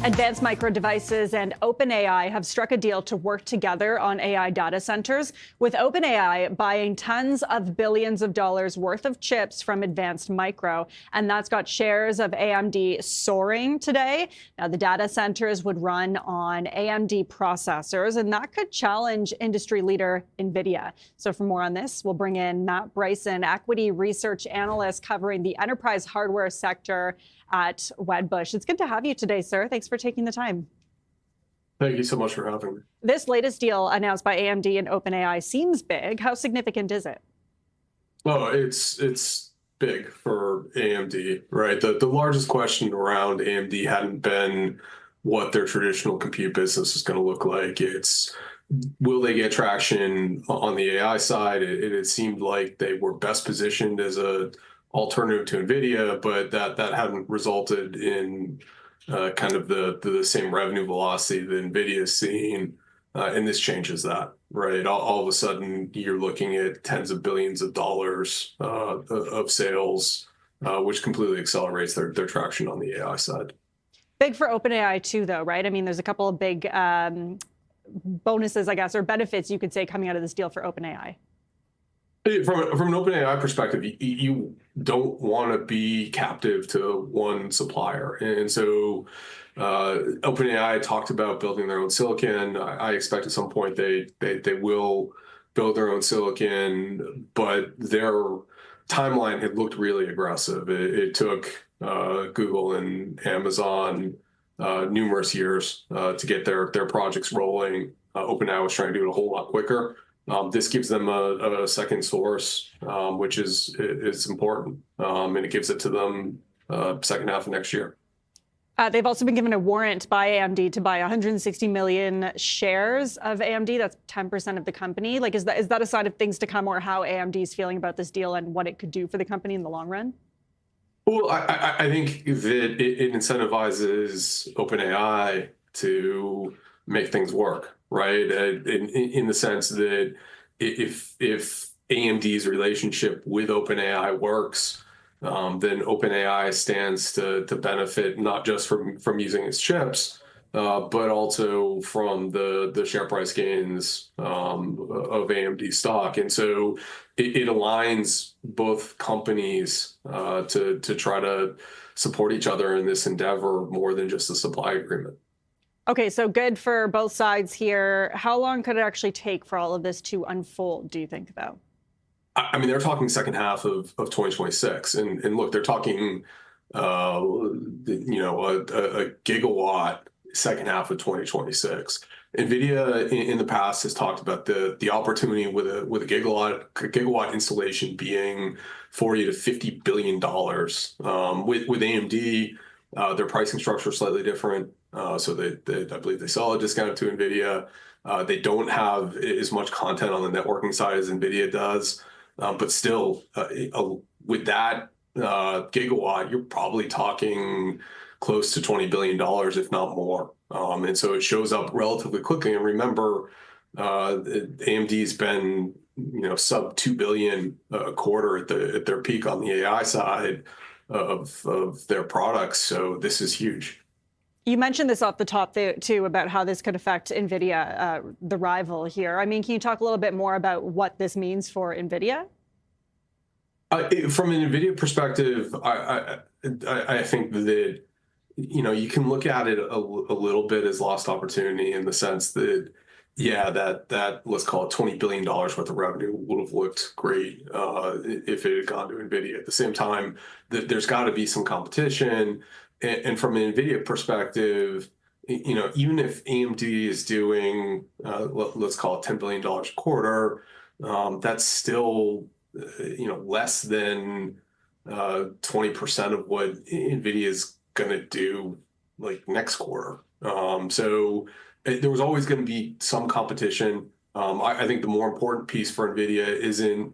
Advanced Micro Devices and OpenAI have struck a deal to work together on AI data centers, with OpenAI buying tens of billions of dollars worth of chips from Advanced Micro. And that's got shares of AMD soaring today. Now, the data centers would run on AMD processors, and that could challenge industry leader Nvidia. So for more on this, we'll bring in Matt Bryson, equity research analyst covering the enterprise hardware sector at Wedbush. It's good to have you today, sir. Thanks for taking the time. Thank you so much for having me. This latest deal announced by AMD and OpenAI seems big. How significant is it? Oh, it's big for AMD, right? The largest question around AMD hadn't been what their traditional compute business is going to look like. It's will they get traction on the AI side? It seemed like they were best positioned as a alternative to Nvidia, but that hadn't resulted in kind of the same revenue velocity that Nvidia is seeing, and this changes that, right? All of a sudden, you're looking at tens of billions of dollars of sales, which completely accelerates their traction on the AI side. Big for OpenAI too, though, right? I mean, there's a couple of big bonuses, I guess, or benefits you could say coming out of this deal for OpenAI. From an OpenAI perspective, you don't want to be captive to one supplier. And so OpenAI talked about building their own silicon. I expect at some point they will build their own silicon, but their timeline had looked really aggressive. It took Google and Amazon numerous years to get their projects rolling. OpenAI was trying to do it a whole lot quicker. This gives them a second source, which is important, and it gives it to them second half of next year. They've also been given a warrant by AMD to buy 160 million shares of AMD. That's 10% of the company. Like, is that a sign of things to come, or how AMD is feeling about this deal and what it could do for the company in the long run? Well, I think that it incentivizes OpenAI to make things work, right? In the sense that if AMD's relationship with OpenAI works, then OpenAI stands to benefit not just from using its chips, but also from the share price gains of AMD stock. And so it aligns both companies to try to support each other in this endeavor more than just a supply agreement. Okay, so good for both sides here. How long could it actually take for all of this to unfold, do you think, though? I mean, they're talking second half of 2026. And look, they're talking, a gigawatt second half of 2026. NVIDIA in the past has talked about the opportunity with a gigawatt installation being $40 to $50 billion. With AMD, their pricing structure is slightly different. So I believe they sell a discount to NVIDIA. They don't have as much content on the networking side as NVIDIA does. But still, with that gigawatt, you're probably talking close to $20 billion, if not more. And so it shows up relatively quickly. And remember, AMD's been sub $2 billion a quarter at their peak on the AI side of their products. So this is huge. You mentioned this off the top, too, about how this could affect NVIDIA, the rival here. I mean, can you talk a little bit more about what this means for NVIDIA? From an NVIDIA perspective, I think that, you can look at it a little bit as lost opportunity in the sense that, yeah, that let's call it $20 billion worth of revenue would have looked great if it had gone to NVIDIA. At the same time, there's got to be some competition. And from an NVIDIA perspective, even if AMD is doing, let's call it $10 billion a quarter, that's still, less than 20% of what NVIDIA is going to do like next quarter. So there was always going to be some competition. I think the more important piece for NVIDIA isn't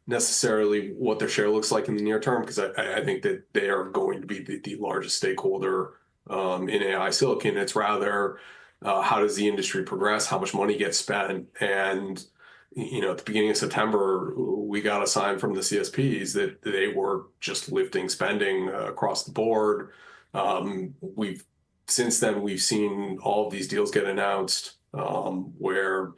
necessarily what their share looks like in the near term, because I think that they are going to be the largest stakeholder in AI silicon. It's rather how does the industry progress, how much money gets spent. And at the beginning of September, we got a sign from the CSPs that they were just lifting spending across the board. We've since then, we've seen all of these deals get announced where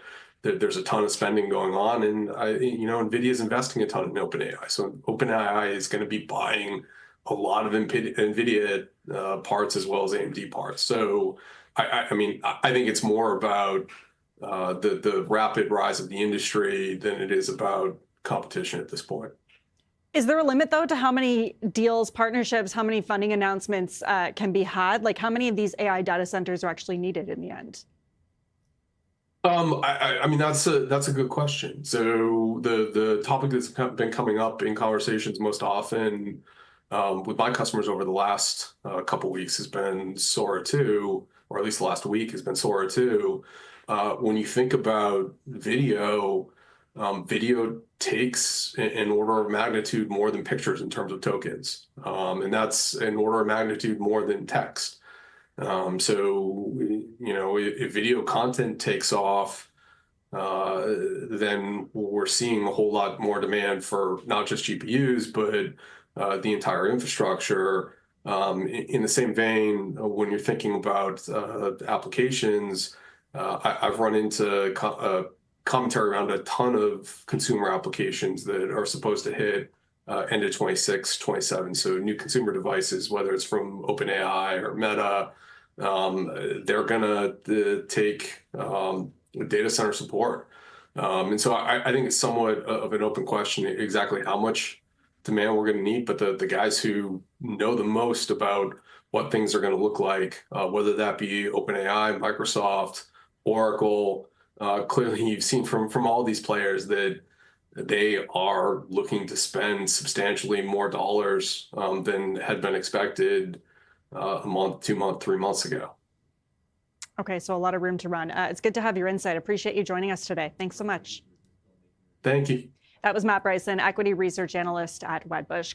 there's a ton of spending going on, and NVIDIA is investing a ton in OpenAI. So OpenAI is going to be buying a lot of NVIDIA parts as well as AMD parts. So I think it's more about the rapid rise of the industry than it is about competition at this point. Is there a limit, though, to how many deals, partnerships, how many funding announcements can be had? Like, how many of these AI data centers are actually needed in the end? That's a good question. So the topic that's been coming up in conversations most often with my customers over the last couple of weeks has been Sora 2, or at least the last week has been Sora 2. When you think about video, video takes an order of magnitude more than pictures in terms of tokens, and that's an order of magnitude more than text. So, if video content takes off, then we're seeing a whole lot more demand for not just GPUs, but the entire infrastructure. In the same vein, when you're thinking about applications, I've run into commentary around a ton of consumer applications that are supposed to hit end of 26, 27. So new consumer devices, whether it's from OpenAI or Meta, they're going to take data center support. And so I think it's somewhat of an open question exactly how much demand we're going to need. But the guys who know the most about what things are going to look like, whether that be OpenAI, Microsoft, Oracle, clearly you've seen from all these players that they are looking to spend substantially more dollars than had been expected a month, 2 months, 3 months ago. Okay, so a lot of room to run. It's good to have your insight. Appreciate you joining us today. Thanks so much. Thank you. That was Matt Bryson, equity research analyst at Wedbush.